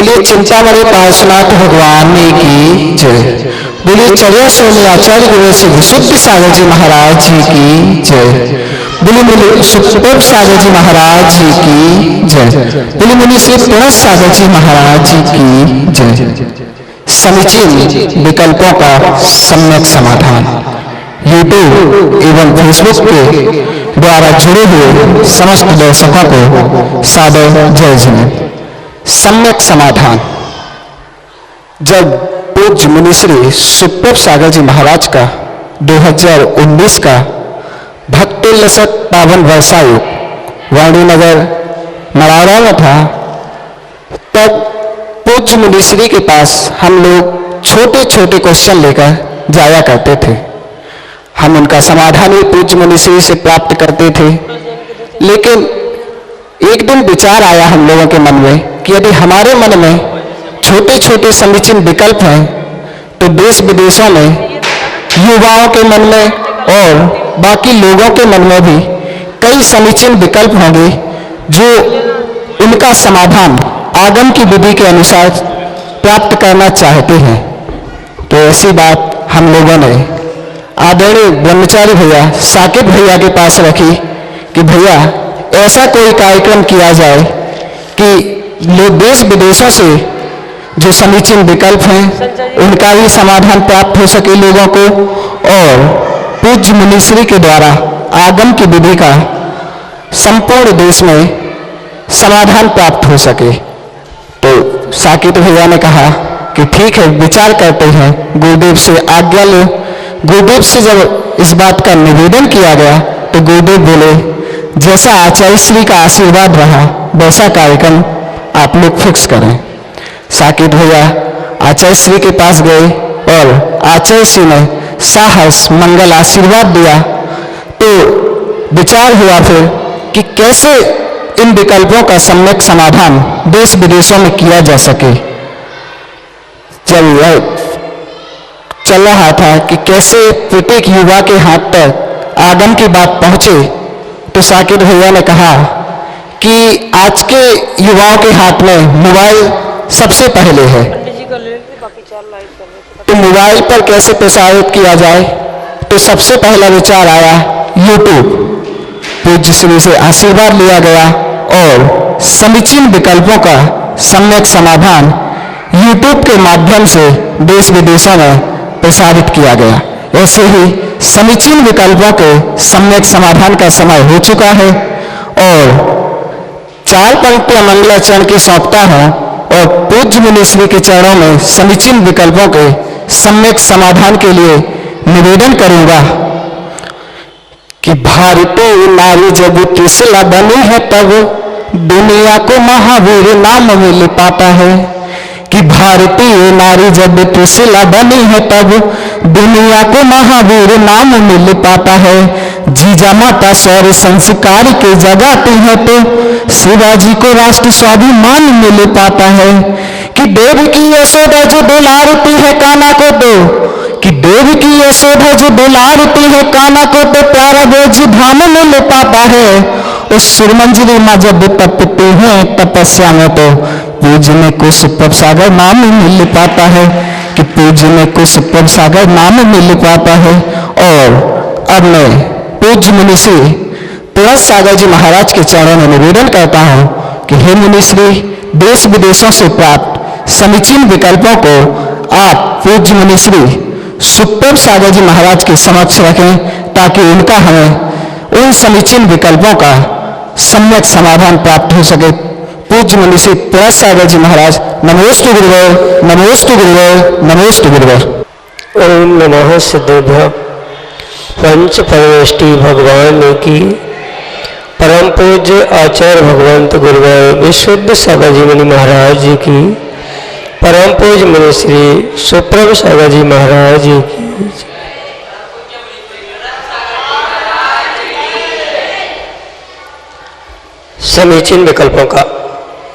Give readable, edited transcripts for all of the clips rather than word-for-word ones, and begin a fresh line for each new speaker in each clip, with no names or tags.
बोलिए चिंतामणि पार्श्वनाथ भगवान की जय। बोलिए चौदह सोने आचार्य गुरु श्री विशुद्ध सागर जी महाराज जी की जय। बोलिए बोलिए सुप्रभ सागर जी महाराज जी की जय। बोलिए बोलिए श्री प्रणव सागर जी महाराज जी की जय। समीचीन विकल्पों का सम्यक समाधान यूट्यूब एवं फेसबुक के द्वारा जुड़े हुए समस्त दर्शकों को सादर जय जय। सम्यक समाधान। जब पूज्य मुनिश्री सुप्रभ सागर जी महाराज का 2019 का भक्तिलसत पावन वर्षायुक्त वाणीनगर मड़ावरा में था, तब पूज्य मुनिश्री के पास हम लोग छोटे छोटे क्वेश्चन लेकर जाया करते थे। हम उनका समाधान ही पूज्य मुनिश्री से प्राप्त करते थे। लेकिन एक दिन विचार आया हम लोगों के मन में कि यदि हमारे मन में छोटे छोटे समीचीन विकल्प हैं, तो देश विदेशों में युवाओं के मन में और बाकी लोगों के मन में भी कई समीचीन विकल्प होंगे जो उनका समाधान आगम की विधि के अनुसार प्राप्त करना चाहते हैं। तो ऐसी बात हम लोगों ने आदरणीय ब्रह्मचारी भैया साकिब भैया के पास रखी कि भैया ऐसा कोई कार्यक्रम किया जाए कि लोग देश विदेशों से जो समीचीन विकल्प हैं उनका ही समाधान प्राप्त हो सके लोगों को, और पूज्य मुनिश्री के द्वारा आगम की विधि का संपूर्ण देश में समाधान प्राप्त हो सके। तो साकिब भैया ने कहा कि ठीक है, विचार करते हैं, गुरुदेव से आज्ञा लो। गुरुदेव से जब इस बात का निवेदन किया गया तो गुरुदेव बोले, जैसा आचार्य श्री का आशीर्वाद रहा वैसा कार्यक्रम आप लोग फिक्स करें। साकिब भैया आचार्य श्री के पास गए और आचार्य श्री ने साहस मंगल आशीर्वाद दिया। तो विचार हुआ फिर कि कैसे इन विकल्पों का सम्यक समाधान देश विदेशों में किया जा सके। जब यह चल रहा था कि कैसे प्रत्येक युवा के हाथ तक आगम की बात पहुंचे, तो साकिब भैया ने कहा कि आज के युवाओं के हाथ में मोबाइल सबसे पहले है, तो मोबाइल पर कैसे प्रसारित किया जाए। तो सबसे पहला विचार आया यूट्यूब। पूज्य श्री से आशीर्वाद लिया गया और समीचीन विकल्पों का सम्यक समाधान यूट्यूब के माध्यम से देश विदेशों में प्रसारित किया गया। ऐसे ही समीचीन विकल्पों के सम्यक समाधान का समय हो चुका है और 4 पंक्तियां मंगलाचरण की सौंपता हूं और पूज्य मुनिश्री के चरणों में समीचीन विकल्पों के सम्यक समाधान के लिए निवेदन करूंगा कि भारतीय नारी जब त्रिशला बनी है तब दुनिया को महावीर नाम मिल पाता है। कि भारतीय नारी जब त्रिशला बनी है तब दुनिया को महावीर नाम मिल पाता है। जीजा माता शौर्य संस्कार के जगाती है तो शिवाजी को राष्ट्र स्वाभिमान मिल पाता है। कि देव की यशोदा जो दुलारती है कान्हा को, तो कि देव की यशोदा जो दुलारती है कान्हा को, तो प्यारा बोझ धाम मिल पाता है। उस सुरमंजरी माँ जब तपती है तपस्या में, तो पूजने को सुप्रभ सागर नाम मिल पाता है। कि पूजने को सुप्रभ सागर नाम मिल पाता है। और अब मैं पूज्य मुनिश्री प्रणव सागर जी महाराज के चरणों में निवेदन करता हूं कि हे मुनिश्री, देश विदेशों से प्राप्त समीचीन विकल्पों को आप पूज्य मुनिश्री सुप्रभ सागर जी महाराज के समक्ष रखें, ताकि उनका हमें उन समीचीन विकल्पों का सम्यक समाधान प्राप्त हो सके। पूज्य मुनिश्री प्रणव सागर जी महाराज, नमोस्तु गुरुदेव, नमोस्तु गुरुदेव, नमोस्तु गुरुदेव।
ओम नमः सिद्धेभ्यः। पंच परमेष्टि भगवान की परम पूज्य आचार्य भगवंत गुरुदेव विशुद्ध सागर जी मुनि महाराज जी की, परम पूज्य मुनिश्री सुप्रभ सागर जी महाराज जी की। समीचीन विकल्पों का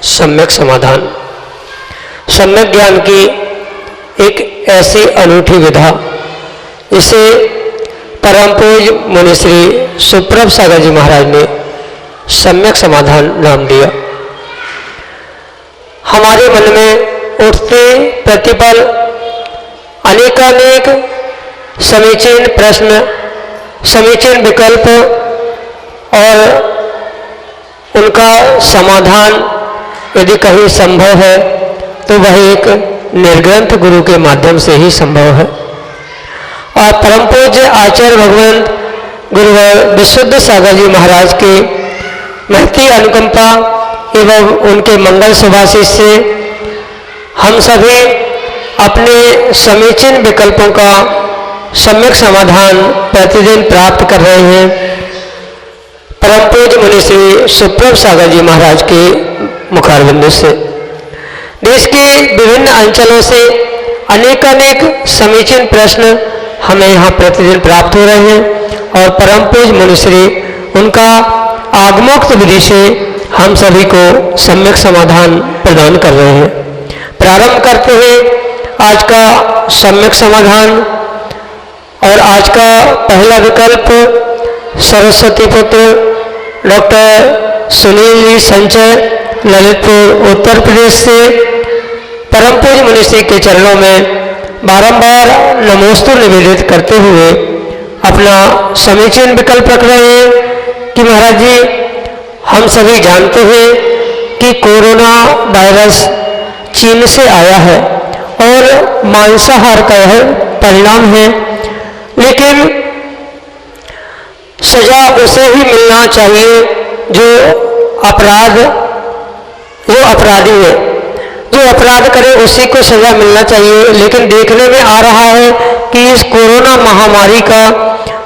सम्यक समाधान। सम्यक ज्ञान की एक ऐसी अनूठी विधा जिसे परम पूज्य मुनिश्री सुप्रभ सागर जी महाराज ने सम्यक समाधान नाम दिया। हम हमारे मन में उठते प्रतिपल अनेकानेक समीचीन प्रश्न, समीचीन विकल्प और उनका समाधान यदि कहीं संभव है तो वह एक निर्ग्रंथ गुरु के माध्यम से ही संभव है। और परम पूज्य आचार्य भगवंत गुरुवर विशुद्ध सागर जी महाराज के महती अनुकंपा एवं उनके मंगल सुभाषिष से हम सभी अपने समीचीन विकल्पों का सम्यक समाधान प्रतिदिन प्राप्त कर रहे हैं। परम पूज्य मुनि श्री सुप्रभ सागर जी महाराज के मुखारविंद से देश के विभिन्न अंचलों से अनेकानेक समीचीन प्रश्न हमें यहाँ प्रतिदिन प्राप्त हो रहे हैं और परम पूज्य मुनि श्री उनका आगमोक्त विधि से हम सभी को सम्यक समाधान प्रदान कर रहे हैं। प्रारंभ करते हैं आज का सम्यक समाधान और आज का पहला विकल्प सरस्वती पुत्र डॉक्टर सुनील जी संचय, ललितपुर, उत्तर प्रदेश से परम पूज्य मुनि श्री के चरणों में बारंबार नमोस्तु निवेदित करते हुए अपना समीचीन विकल्प रख रहे हैं कि महाराज जी, हम सभी जानते हैं कि कोरोना वायरस चीन से आया है और मांसाहार का यह परिणाम है, लेकिन सजा उसे ही मिलना चाहिए जो अपराधी है। जो अपराध करे उसी को सजा मिलना चाहिए। लेकिन देखने में आ रहा है कि इस कोरोना महामारी का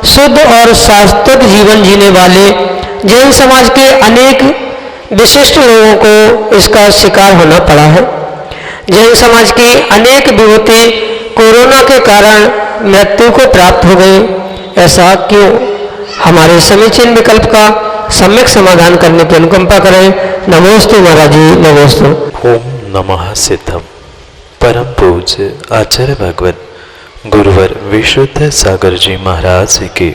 शुद्ध और सात्विक जीवन जीने वाले जैन समाज के अनेक विशिष्ट लोगों को इसका शिकार होना पड़ा है। जैन समाज की अनेक विभूति कोरोना के कारण मृत्यु को प्राप्त हो गई। ऐसा क्यों? हमारे समीचीन विकल्प का सम्यक समाधान करने की अनुकंपा करें। नमोस्तु महाराज जी, नमोस्तु।
ओम नमः सिद्धम। परम पूज्य आचार्य भगवत गुरुवर विशुद्ध सागर जी महाराज की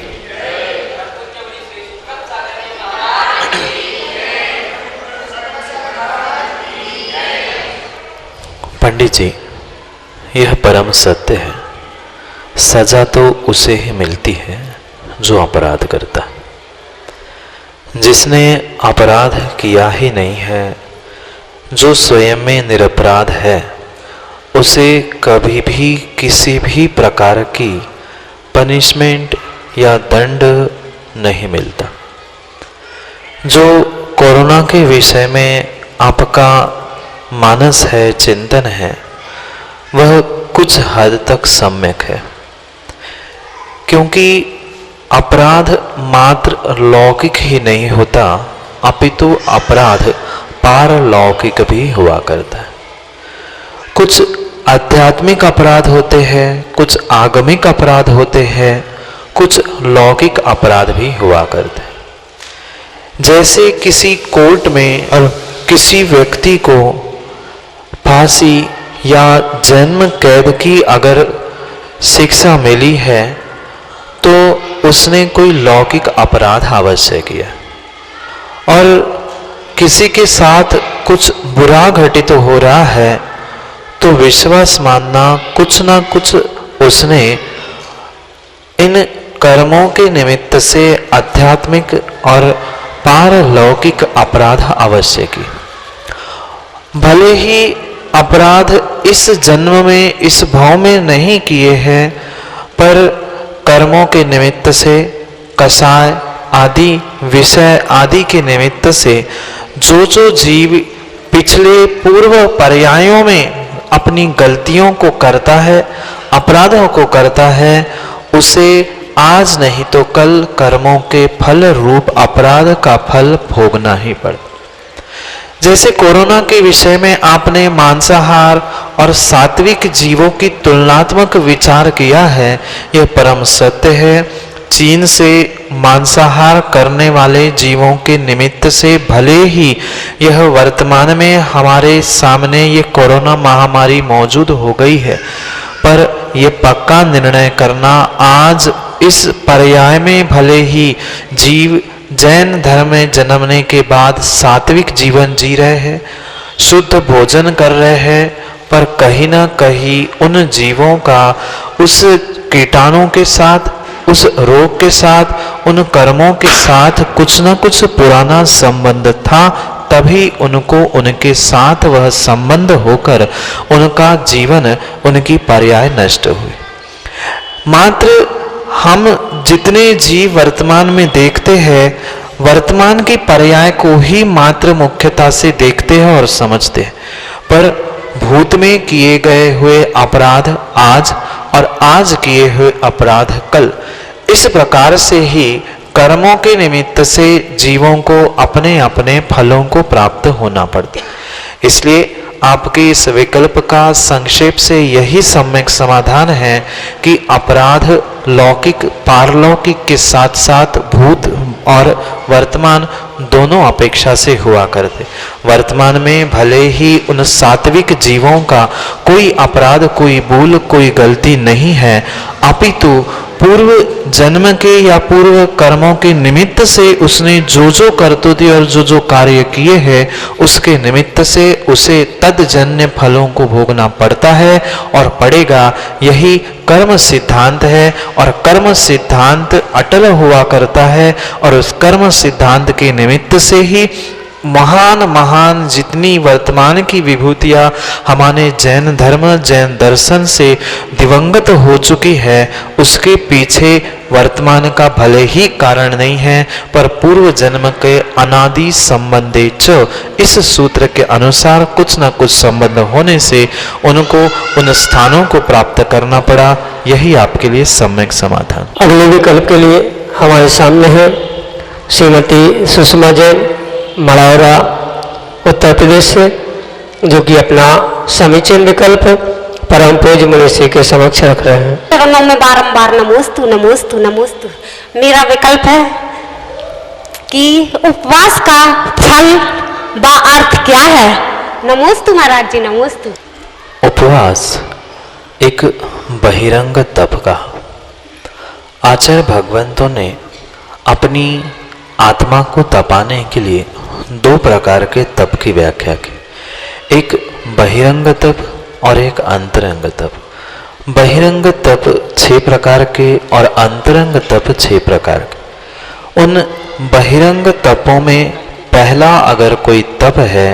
पंडित जी, यह परम सत्य है। सजा तो उसे ही मिलती है जो अपराध करता है। जिसने अपराध किया ही नहीं है, जो स्वयं में निरपराध है, उसे कभी भी किसी भी प्रकार की पनिशमेंट या दंड नहीं मिलता। जो कोरोना के विषय में आपका मानस है, चिंतन है, वह कुछ हद तक सम्यक है, क्योंकि अपराध मात्र लौकिक ही नहीं होता, अपितु अपराध पारलौकिक भी हुआ करता है। कुछ आध्यात्मिक अपराध होते हैं, कुछ आगमिक अपराध होते हैं, कुछ लौकिक अपराध भी हुआ करते हैं। जैसे किसी कोर्ट में और किसी व्यक्ति को फांसी या जन्म कैद की अगर शिक्षा मिली है तो उसने कोई लौकिक अपराध अवश्य किया। और किसी के साथ कुछ बुरा घटित हो रहा है तो विश्वास मानना कुछ ना कुछ उसने इन कर्मों के निमित्त से आध्यात्मिक और पारलौकिक अपराध अवश्य की। भले ही अपराध इस जन्म में, इस भाव में नहीं किए हैं, पर कर्मों के निमित्त से, कषाय आदि विषय आदि के निमित्त से जो जीव पिछले पूर्व पर्यायों में अपनी गलतियों को करता है, अपराधों को करता है, उसे आज नहीं तो कल कर्मों के फल रूप अपराध का फल भोगना ही पड़ता। जैसे कोरोना के विषय में आपने मांसाहार और सात्विक जीवों की तुलनात्मक विचार किया है, यह परम सत्य है। चीन से मांसाहार करने वाले जीवों के निमित्त से भले ही यह वर्तमान में हमारे सामने ये कोरोना महामारी मौजूद हो गई है, पर यह पक्का निर्णय करना आज इस पर्याय में भले ही जीव जैन धर्म में जन्मने के बाद सात्विक जीवन जी रहे हैं, शुद्ध भोजन कर रहे हैं, पर कहीं ना कहीं उन जीवों का उस कीटाणु के साथ, उस रोग के साथ, उन कर्मों के साथ कुछ ना कुछ पुराना संबंध था, तभी उनको उनके साथ वह संबंध होकर उनका जीवन, उनकी पर्याय नष्ट हुई। मात्र हम जितने जीव वर्तमान में देखते हैं, वर्तमान की पर्याय को ही मात्र मुख्यता से देखते हैं और समझते हैं, पर भूत में किए गए हुए अपराध आज और आज किए हुए अपराध कल, इस प्रकार से ही कर्मों के निमित्त से जीवों को अपने अपने फलों को प्राप्त होना पड़ता। इसलिए आपके इस विकल्प का संक्षेप से यही सम्यक समाधान है कि अपराध लौकिक पारलौकिक के साथ साथ भूत और वर्तमान दोनों अपेक्षा से हुआ करते। वर्तमान में भले ही उन सात्विक जीवों का कोई अपराध, कोई भूल, कोई गलती नहीं है, अपितु पूर्व जन्म के या पूर्व कर्मों के निमित्त से उसने जो जो करतूती और जो जो कार्य किए हैं, उसके निमित्त से उसे तदजन्य फलों को भोगना पड़ता है और पड़ेगा। यही कर्म सिद्धांत है और कर्म सिद्धांत अटल हुआ करता है और उस कर्म सिद्धांत के निमित्त से ही महान महान जितनी वर्तमान की विभूतियाँ हमारे जैन धर्म, जैन दर्शन से दिवंगत हो चुकी है, उसके पीछे वर्तमान का भले ही कारण नहीं है, पर पूर्व जन्म के अनादि संबंधे च, इस सूत्र के अनुसार कुछ न कुछ संबंध होने से उनको उन स्थानों को प्राप्त करना पड़ा। यही आपके लिए सम्यक समाधान।
अगले विकल्प के लिए हमारे सामने है श्रीमती सुषमा जैन, मड़ौरा, उत्तर प्रदेश से, जो कि अपना समीचीन विकल्प परम पूज्य मुनि के समक्ष रख रहे हैं।
चरणों में बारंबार नमोस्तु नमोस्तु नमोस्तु। मेरा विकल्प है कि उपवास का फल व अर्थ क्या है। नमोस्तु महाराज जी, नमोस्तु।
उपवास एक बहिरंग तप का, आचार्य भगवंतों ने अपनी आत्मा को तपाने के लिए दो प्रकार के तप की व्याख्या की, एक बहिरंग तप और एक अंतरंग तप। बहिरंग तप 6 प्रकार के और अंतरंग तप 6 प्रकार के। उन बहिरंग तपों में पहला अगर कोई तप है,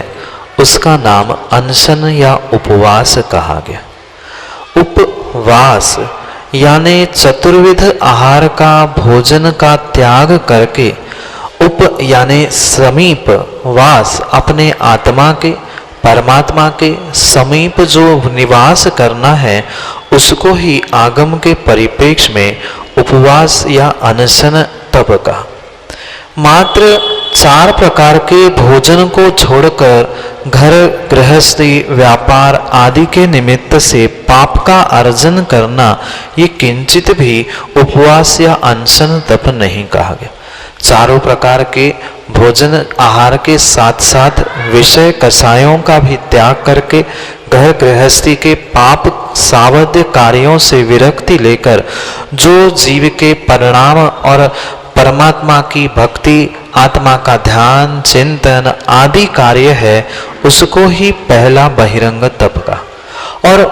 उसका नाम अनशन या उपवास कहा गया। उपवास यानी चतुर्विध आहार का, भोजन का त्याग करके, उप यानी समीप, वास अपने आत्मा के, परमात्मा के समीप जो निवास करना है, उसको ही आगम के परिप्रेक्ष्य में उपवास या अनशन तप का। मात्र 4 प्रकार के भोजन को छोड़कर घर गृहस्थी, व्यापार आदि के निमित्त से पाप का अर्जन करना, ये किंचित भी उपवास या अनशन तप नहीं कहा गया। चारों प्रकार के भोजन आहार के साथ साथ विषय कषायों का भी त्याग करके घर गृहस्थी के पाप सावध्य कार्यों से विरक्ति लेकर जो जीव के परिणाम और परमात्मा की भक्ति, आत्मा का ध्यान, चिंतन आदि कार्य है, उसको ही पहला बहिरंग तप का। और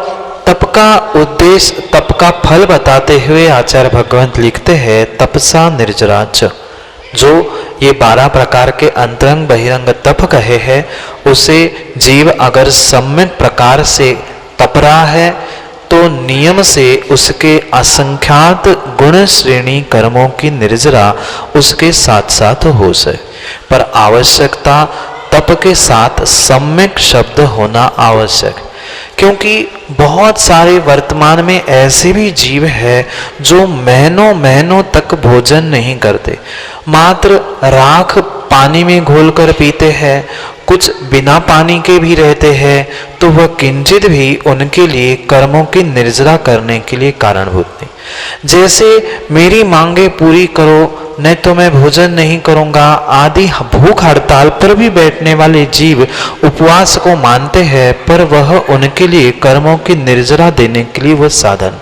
तप का उद्देश्य, तप का फल बताते हुए आचार्य भगवंत लिखते हैं तपसा निर्जराच। जो ये 12 प्रकार के अंतरंग बहिरंग तप कहे हैं, उसे जीव अगर सम्यक प्रकार से तप रहा है तो नियम से उसके असंख्यात गुण श्रेणी कर्मों की निर्जरा उसके साथ साथ हो सके, पर आवश्यकता तप के साथ सम्यक शब्द होना आवश्यक, क्योंकि बहुत सारे वर्तमान में ऐसे भी जीव हैं जो महीनों महीनों तक भोजन नहीं करते, मात्र राख पानी में घोलकर पीते हैं, कुछ बिना पानी के भी रहते हैं, तो वह किंचित भी उनके लिए कर्मों की निर्जरा करने के लिए कारणभूत नहीं। जैसे मेरी मांगे पूरी करो नहीं तो मैं भोजन नहीं करूंगा आदि भूख हड़ताल पर भी बैठने वाले जीव उपवास को मानते हैं, पर वह उनके लिए कर्मों की निर्जरा देने के लिए वह साधन।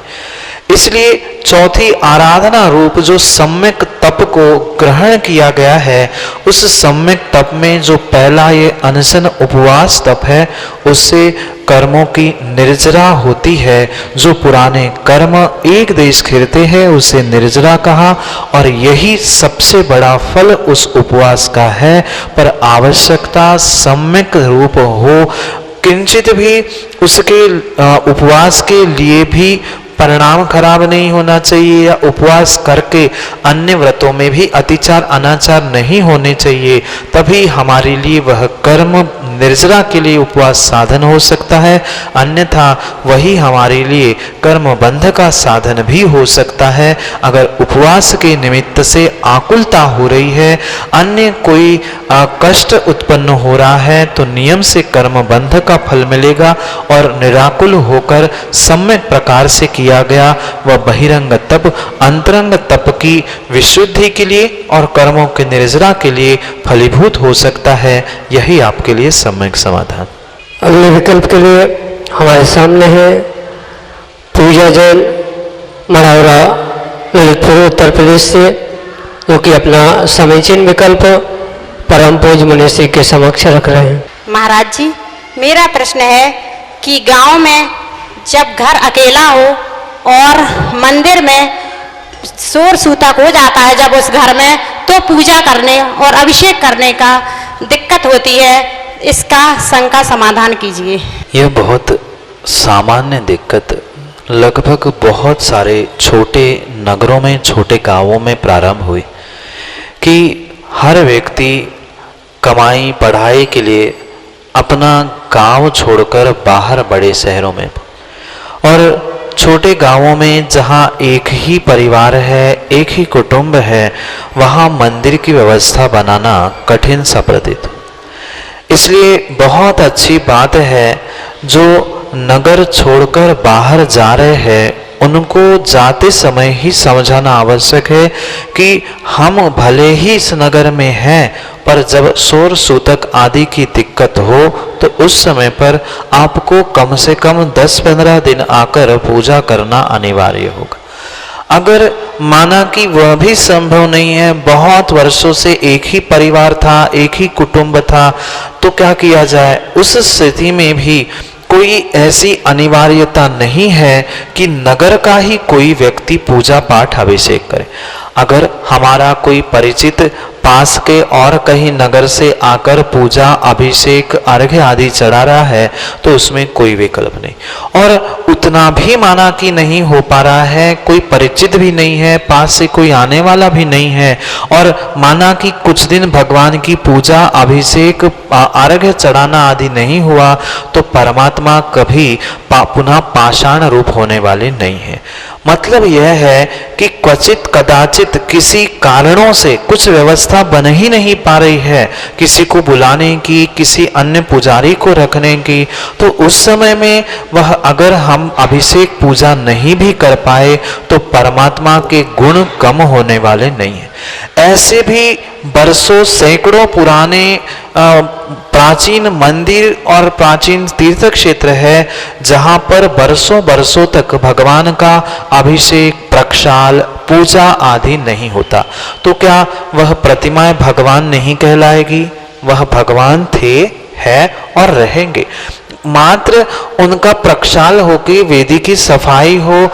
इसलिए चौथी आराधना रूप जो सम्यक तप को ग्रहण किया गया है, उस सम्यक तप में जो पहला ये अनशन उपवास तप है, उससे कर्मों की निर्जरा होती है। जो पुराने कर्म एक देश खिरते हैं उसे निर्जरा कहा, और यही सबसे बड़ा फल उस उपवास का है। पर आवश्यकता सम्यक रूप हो, किंचित भी उसके उपवास के लिए भी परिणाम खराब नहीं होना चाहिए, या उपवास करके अन्य व्रतों में भी अतिचार अनाचार नहीं होने चाहिए, तभी हमारे लिए वह कर्म निर्जरा के लिए उपवास साधन हो सकता है। अन्यथा वही हमारे लिए कर्म बंध का साधन भी हो सकता है। अगर उपवास के निमित्त से आकुलता हो रही है, अन्य कोई कष्ट उत्पन्न हो रहा है, तो नियम से कर्म बंध का फल मिलेगा, और निराकुल होकर सम्यक प्रकार से किया गया वह बहिरंग तप अंतरंग तप की विशुद्धि के लिए और कर्मों के निर्जरा के लिए फलीभूत हो सकता है। यही आपके लिए सम्यक समाधान।
अगले विकल्प के लिए हमारे सामने है पूजा जैन, मढ़ौरा, ललितपुर, उत्तर प्रदेश से, जो कि अपना समीचीन विकल्प परम पूज्य मनीषी के समक्ष रख रहे हैं।
महाराज जी, मेरा प्रश्न है कि गांव में जब घर अकेला हो और मंदिर में शोर सूतक हो जाता है जब उस घर में, तो पूजा करने और अभिषेक करने का दिक्कत होती है, इसका शंका समाधान कीजिए।
यह बहुत सामान्य दिक्कत लगभग बहुत सारे छोटे नगरों में, छोटे गांवों में प्रारंभ हुई कि हर व्यक्ति कमाई पढ़ाई के लिए अपना गांव छोड़कर बाहर बड़े शहरों में, और छोटे गांवों में जहां एक ही परिवार है, एक ही कुटुंब है, वहां मंदिर की व्यवस्था बनाना कठिन सा प्रतीत। इसलिए बहुत अच्छी बात है जो नगर छोड़कर बाहर जा रहे हैं उनको जाते समय ही समझाना आवश्यक है कि हम भले ही इस नगर में हैं, पर जब शोर सूतक आदि की दिक्कत हो तो उस समय पर आपको कम से कम 10-15 दिन आकर पूजा करना अनिवार्य होगा। अगर माना कि वह भी संभव नहीं है, बहुत वर्षों से एक ही परिवार था, एक ही कुटुंब था, तो क्या किया जाए? उस स्थिति में भी कोई ऐसी अनिवार्यता नहीं है कि नगर का ही कोई व्यक्ति पूजा पाठ अभिषेक करे। अगर हमारा कोई परिचित पास के और कहीं नगर से आकर पूजा अभिषेक अर्घ्य आदि चढ़ा रहा है तो उसमें कोई विकल्प नहीं, और उतना भी माना कि नहीं हो पा रहा है, कोई परिचित भी नहीं है, पास से कोई आने वाला भी नहीं है, और माना कि कुछ दिन भगवान की पूजा अभिषेक अर्घ्य चढ़ाना आदि नहीं हुआ, तो परमात्मा कभी पुनः पाषाण रूप होने वाले नहीं है। मतलब यह है कि क्वचित कदाचित किसी कारणों से कुछ व्यवस्था बन ही नहीं पा रही है किसी को बुलाने की, किसी अन्य पुजारी को रखने की, तो उस समय में वह अगर हम अभिषेक पूजा नहीं भी कर पाए तो परमात्मा के गुण कम होने वाले नहीं है। ऐसे भी बरसों सैकड़ों पुराने प्राचीन मंदिर और प्राचीन तीर्थ क्षेत्र है जहां पर बरसों बरसों तक भगवान का अभिषेक, प्रक्षाल, पूजा आदि नहीं होता, तो क्या वह प्रतिमाएं भगवान नहीं कहलाएगी? वह भगवान थे, है और रहेंगे। मात्र उनका प्रक्षाल होकर वेदी की सफाई हो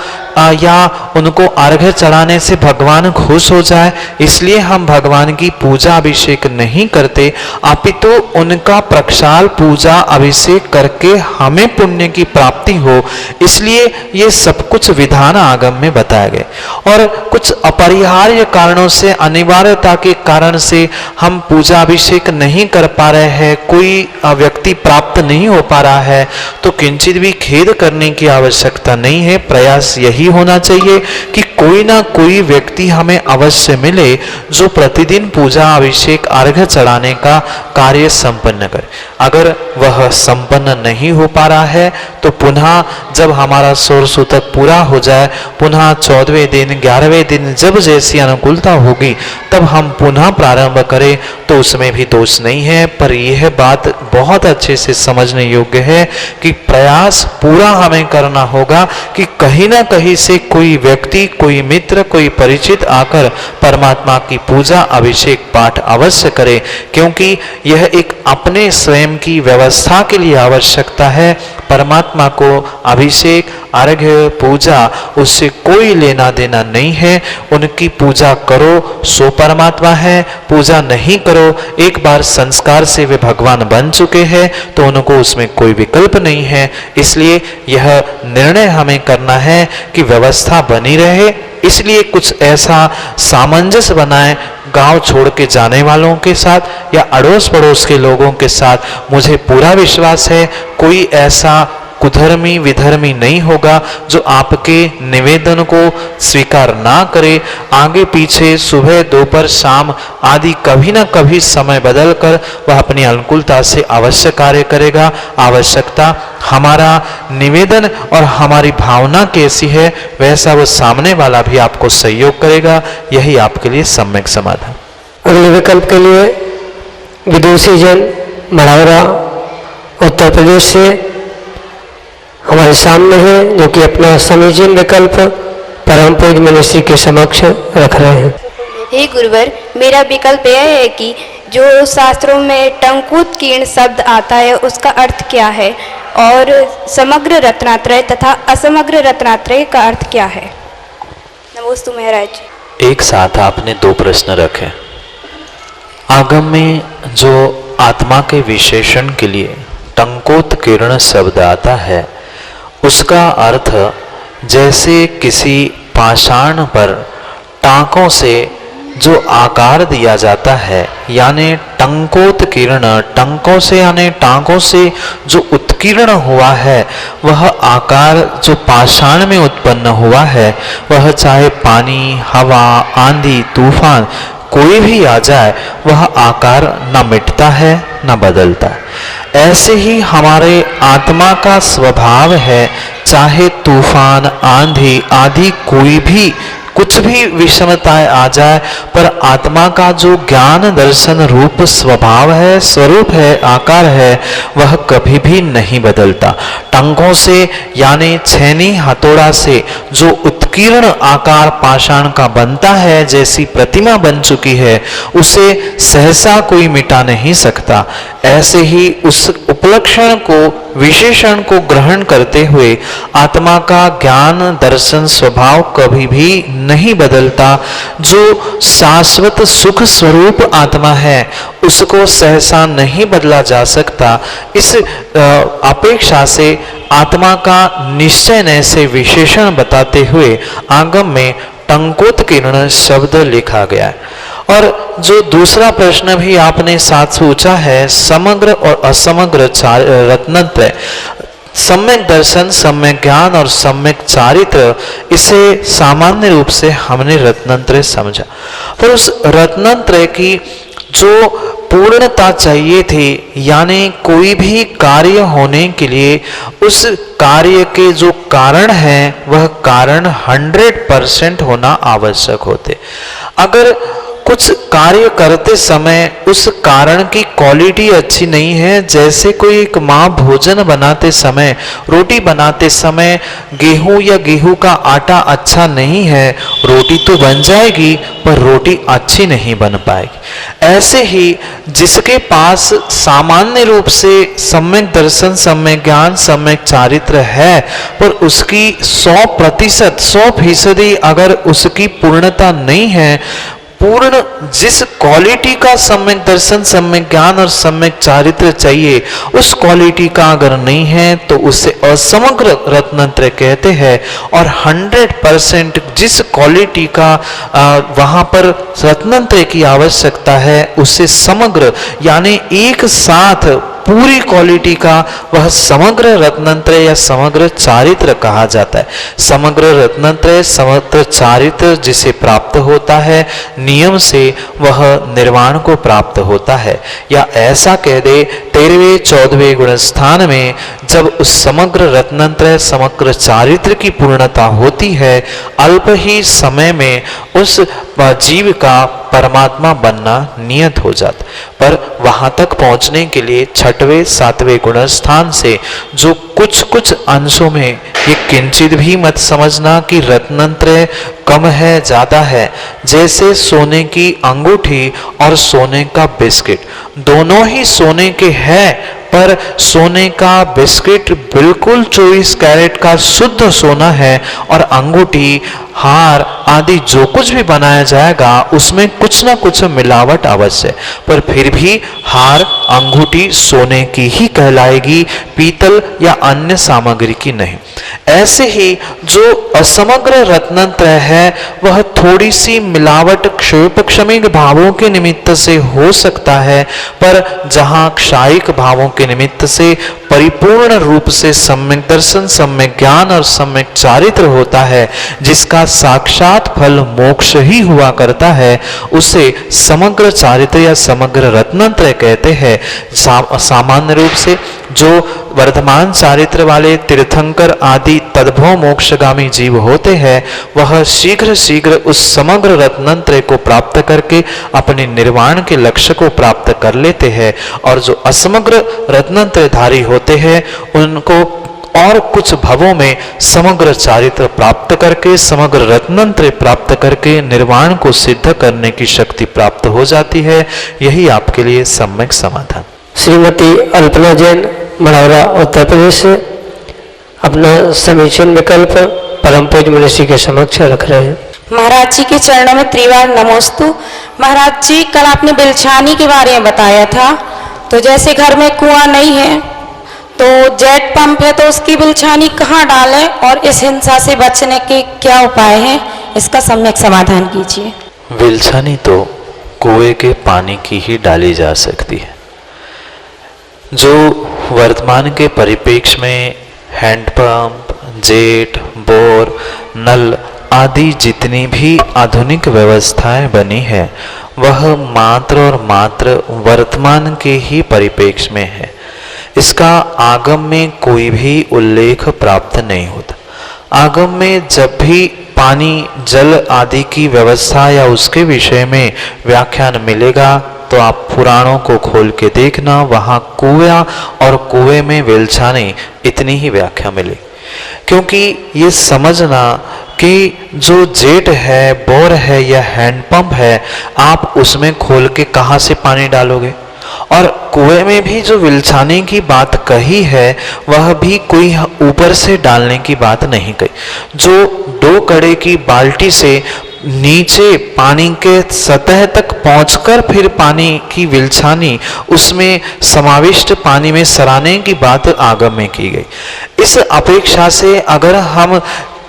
या उनको अर्घ्य चढ़ाने से भगवान खुश हो जाए, इसलिए हम भगवान की पूजा अभिषेक नहीं करते, अपितु उनका प्रक्षाल पूजा अभिषेक करके हमें पुण्य की प्राप्ति हो, इसलिए ये सब कुछ विधान आगम में बताए गए। और कुछ अपरिहार्य कारणों से, अनिवार्यता के कारण से हम पूजा अभिषेक नहीं कर पा रहे हैं, कोई व्यक्ति प्राप्त नहीं हो पा रहा है, तो किंचित भी खेद करने की आवश्यकता नहीं है। प्रयास यही होना चाहिए कि कोई ना कोई व्यक्ति हमें अवश्य मिले जो प्रतिदिन पूजा अभिषेक अर्घ्य चढ़ाने का कार्य संपन्न करे। अगर वह संपन्न नहीं हो पा रहा है तो पुनः जब हमारा सूतक पूरा हो जाए, पुनः 14वें दिन 11वें दिन जब जैसी अनुकूलता होगी तब हम पुनः प्रारंभ करें तो उसमें भी दोष नहीं है। पर यह बात बहुत अच्छे से समझने योग्य है कि प्रयास पूरा हमें करना होगा कि कहीं ना कहीं से कोई व्यक्ति, कोई मित्र, कोई परिचित आकर परमात्मा की पूजा अभिषेक पाठ अवश्य करे, क्योंकि यह एक अपने स्वयं की व्यवस्था के लिए आवश्यकता है। परमात्मा को अभिषेक अर्घ्य पूजा उससे कोई लेना देना नहीं है। उनकी पूजा करो सो परमात्मा है, पूजा नहीं करो, एक बार संस्कार से वे भगवान बन चुके हैं तो उनको उसमें कोई विकल्प नहीं है। इसलिए यह निर्णय हमें करना है कि व्यवस्था बनी रहे, इसलिए कुछ ऐसा सामंजस्य बनाए गांव छोड़ के जाने वालों के साथ या अड़ोस पड़ोस के लोगों के साथ। मुझे पूरा विश्वास है कोई ऐसा कुधर्मी विधर्मी नहीं होगा जो आपके निवेदन को स्वीकार ना करे। आगे पीछे सुबह दोपहर शाम आदि कभी ना कभी समय बदलकर वह अपनी अनुकूलता से अवश्य कार्य करेगा। आवश्यकता हमारा निवेदन और हमारी भावना कैसी है वैसा वो सामने वाला भी आपको सहयोग करेगा। यही आपके लिए सम्यक समाधान।
अगले विकल्प के लिए विदुषी जन मढ़ौरा उत्तर प्रदेश से हमारे सामने है, जो कि अपना समीचीन विकल्प परम पूज्य मनीषी के समक्ष रख रहे हैं।
हे गुरुवर, मेरा विकल्प यह है कि जो शास्त्रों में टंकुत कीर्ण शब्द आता है उसका अर्थ क्या है और समग्र रत्नात्रय तथा असमग्र रत्नात्रय का अर्थ क्या है। नमोस्तु महाराज।
एक साथ आपने दो प्रश्न रखे। आगम में जो आत्मा के विशेषण के लिए टंकोत्कीर्ण शब्द आता है उसका अर्थ जैसे किसी पाषाण पर टांकों से जो आकार दिया जाता है, यानी टंकोत्कीर्ण, टंकों से यानी टांकों से जो उत्कीर्ण हुआ है वह आकार जो पाषाण में उत्पन्न हुआ है, वह चाहे पानी, हवा, आंधी, तूफान कोई भी आ जाए वह आकार न मिटता है न बदलता है। ऐसे ही हमारे आत्मा का स्वभाव है, चाहे तूफान, आंधी आदि कोई भी कुछ भी विषमताएं आ जाए, पर आत्मा का जो ज्ञान दर्शन रूप स्वभाव है, स्वरूप है, आकार है, वह कभी भी नहीं बदलता। टंकों से यानी छेनी हथौड़ा से जो उत्कीर्ण आकार पाषाण का बनता है, जैसी प्रतिमा बन चुकी है, उसे सहसा कोई मिटा नहीं सकता। ऐसे ही उस उपलक्षण को, विशेषण को ग्रहण करते हुए आत्मा का ज्ञान दर्शन स्वभाव कभी भी नहीं बदलता। जो शाश्वत सुख स्वरूप आत्मा है उसको सहसा नहीं बदला जा सकता। इस अपेक्षा से आत्मा का निश्चय से विशेषण बताते हुए आगम में टंकोत्कीर्ण शब्द लिखा गया है। और जो दूसरा प्रश्न भी आपने साथ पूछा है, समग्र और असमग्र रत्नत्रय, सम्यक दर्शन, सम्यक ज्ञान और सम्यक चारित्र, इसे सामान्य रूप से हमने रत्नत्रय समझा। पर उस रत्नत्रय की जो पूर्णता चाहिए थी, यानी कोई भी कार्य होने के लिए उस कार्य के जो कारण है वह कारण 100% होना आवश्यक होते। अगर कुछ कार्य करते समय उस कारण की क्वालिटी अच्छी नहीं है, जैसे कोई एक माँ भोजन बनाते समय, रोटी बनाते समय गेहूं या गेहूं का आटा अच्छा नहीं है, रोटी तो बन जाएगी पर रोटी अच्छी नहीं बन पाएगी। ऐसे ही जिसके पास सामान्य रूप से सम्यक दर्शन, सम्यक ज्ञान, सम्यक चारित्र है, पर उसकी 100% 100% अगर उसकी पूर्णता नहीं है, पूर्ण जिस क्वालिटी का सम्यक दर्शन, सम्यक ज्ञान और सम्यक चारित्र चाहिए उस क्वालिटी का अगर नहीं है तो उसे असमग्र रत्नत्रय कहते हैं। और 100% जिस क्वालिटी का वहां पर रत्नत्रय की आवश्यकता है उसे समग्र यानी एक साथ पूरी क्वालिटी का वह समग्र रत्नत्रय या समग्र चारित्र कहा जाता है। समग्र रत्नत्रय समग्र चारित्र जिसे प्राप्त होता है नियम से वह निर्वाण को प्राप्त होता है। या ऐसा कह दे 13वें 14वें गुण स्थान में जब उस समग्र रत्नत्रय समग्र चारित्र की पूर्णता होती है, अल्प ही समय में उस जीव का परमात्मा बनना नियत हो जाता। पर वहां तक पहुंचने के लिए 6वें 7वें गुण स्थान से जो कुछ कुछ अंशों में ये किंचित भी मत समझना कि रत्नत्रय कम है ज्यादा है। जैसे सोने की अंगूठी और सोने का बिस्किट दोनों ही सोने के हैं, पर सोने का बिस्किट बिल्कुल 24 कैरेट का शुद्ध सोना है और अंगूठी हार आदि जो कुछ भी बनाया जाएगा उसमें कुछ ना कुछ मिलावट अवश्य, पर फिर भी हार अंगूठी सोने की ही कहलाएगी, पीतल या अन्य सामग्री की नहीं। ऐसे ही जो असमग्र रत्नत्रय है वह थोड़ी सी मिलावट क्षोभक्षमिक भावों के निमित्त से हो सकता है, पर जहां क्षायिक भावों के निमित्त से परिपूर्ण रूप से सम्यक दर्शन सम्यक ज्ञान और सम्यक चारित्र होता है, जिसका साक्षात फल मोक्ष ही हुआ करता है, उसे समग्र चारित्र या समग्र रत्नत्रय कहते हैं। सामान्य रूप से जो वर्धमान चारित्र वाले तीर्थंकर आदि तद्भव मोक्षगामी जीव होते हैं वह शीघ्र शीघ्र उस समग्र रत्नत्रय को प्राप्त करके अपने निर्वाण के लक्ष्य को प्राप्त कर लेते हैं, और जो असमग्र रत्नत्रयधारी होते हैं उनको और कुछ भवों में समग्र चारित्र प्राप्त करके समग्र रत्नत्रय प्राप्त करके निर्वाण को सिद्ध करने की शक्ति प्राप्त हो जाती है। यही आपके लिए सम्यक समाधान।
श्रीमती अल्पना जैन, मढ़ौरा, उत्तर प्रदेश से अपना समीचीन विकल्प परम पूज्य मनीषी के समक्ष रख रहे हैं।
महाराज जी के चरणों में त्रिवार नमोस्तु। महाराज जी, कल आपने बिलछानी के बारे में बताया था, तो जैसे घर में कुआं नहीं है तो जेट पंप है, तो उसकी बिलछानी कहाँ डालें और इस हिंसा से बचने के क्या उपाय हैं, इसका सम्यक समाधान कीजिए।
बिलछानी तो कुएं के पानी की ही डाली जा सकती है। जो वर्तमान के परिप्रेक्ष्य में हैंडपंप, जेट, बोर, नल आदि जितनी भी आधुनिक व्यवस्थाएं बनी है वह मात्र और मात्र वर्तमान के ही परिप्रेक्ष्य में है। इसका आगम में कोई भी उल्लेख प्राप्त नहीं होता। आगम में जब भी पानी जल आदि की व्यवस्था या उसके विषय में व्याख्यान मिलेगा तो आप पुराणों को खोल के देखना, वहाँ कुआं और कुएं में बिलछानी इतनी ही व्याख्या मिलेगी। क्योंकि ये समझना कि जो जेट है, बोर है या हैंडपंप है, आप उसमें खोल के कहाँ से पानी डालोगे, और कुएं में भी जो बिलछाने की बात कही है वह भी कोई ऊपर से डालने की बात नहीं कही। जो 2 कड़े की बाल्टी से नीचे पानी के सतह तक पहुंचकर फिर पानी की बिलछानी उसमें समाविष्ट पानी में सराने की बात आगम में की गई। इस अपेक्षा से अगर हम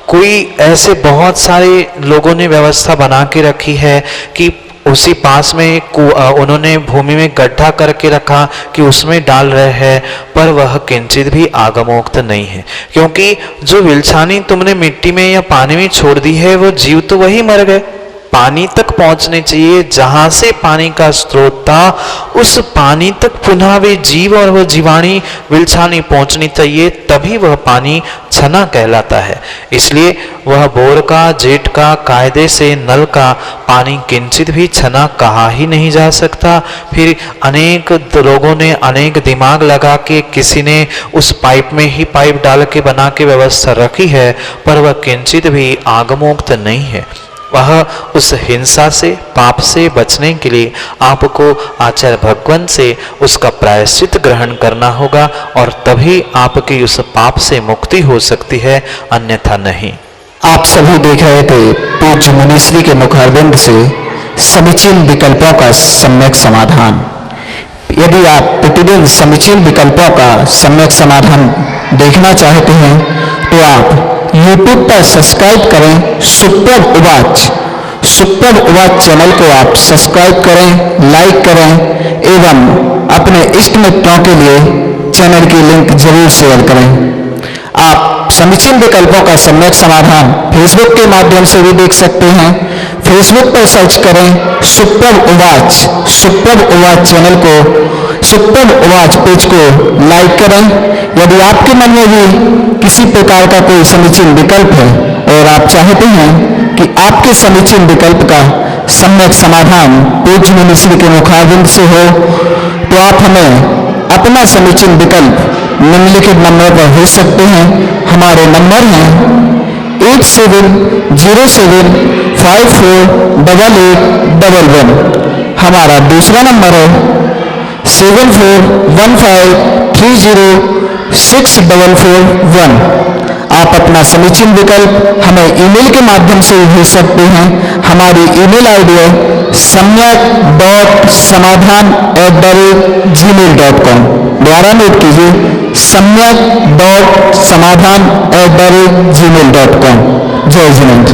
कोई ऐसे बहुत सारे लोगों ने व्यवस्था बना के रखी है कि उसी पास में उन्होंने भूमि में गड्ढा करके रखा कि उसमें डाल रहे हैं, पर वह किंचित भी आगमोक्त नहीं है। क्योंकि जो बिलछानी तुमने मिट्टी में या पानी में छोड़ दी है वो जीव तो वही मर गए। पानी तक पहुंचने चाहिए, जहां से पानी का स्रोत था उस पानी तक पुनः वे जीव और वह जीवाणी बिलछानी पहुंचनी चाहिए, तभी वह पानी छना कहलाता है। इसलिए वह बोर का, जेट का, कायदे से नल का पानी किंचित भी छना कहा ही नहीं जा सकता। फिर अनेक लोगों ने अनेक दिमाग लगा के किसी ने उस पाइप में ही पाइप डाल के बना के व्यवस्था रखी है, पर वह किंचित भी आगमोक्त नहीं है। वह उस हिंसा से, पाप से बचने के लिए आपको आचार्य भगवान से उसका प्रायश्चित ग्रहण करना होगा, और तभी आपकी उस पाप से मुक्ति हो सकती है, अन्यथा नहीं।
आप सभी देख रहे थे पूज्य मुनीश्री के मुखारविंद से समीचीन विकल्पों का सम्यक समाधान। यदि आप प्रतिदिन समीचीन विकल्पों का सम्यक समाधान देखना चाहते हैं तो आप YouTube पर सब्सक्राइब करें सुप्रभ उवाच। सुप्रभ उवाच चैनल को आप सब्सक्राइब करें, लाइक करें एवं अपने इष्ट मित्रों के लिए चैनल की लिंक जरूर शेयर करें। आप समीचीन विकल्पों का सम्यक समाधान फेसबुक के माध्यम से भी देख सकते हैं। फेसबुक पर सर्च करें सुप्रभ उवाच चैनल को, सुप्रभ उवाच पेज को लाइक करें। यदि आपके मन में भी किसी प्रकार का कोई समीचीन विकल्प है और आप चाहते हैं कि आपके समीचीन विकल्प का सम्यक समाधान पूज्य मुनि श्री के मुखारबिंद से हो, तो आप हमें अपना समीचीन विकल्प निम्नलिखित नंबर पर भेज सकते हैं। हमारे नंबर हैं 8707548811। हमारा दूसरा नंबर है 7415306441। आप अपना समीचीन विकल्प हमें ईमेल के माध्यम से भी भेज सकते हैं। हमारी ईमेल आईडी है samyak.samadhan@gmail.com। द्वारा नोट कीजिए samyak.samadhan@gmail.com। जय जिनेंद्र।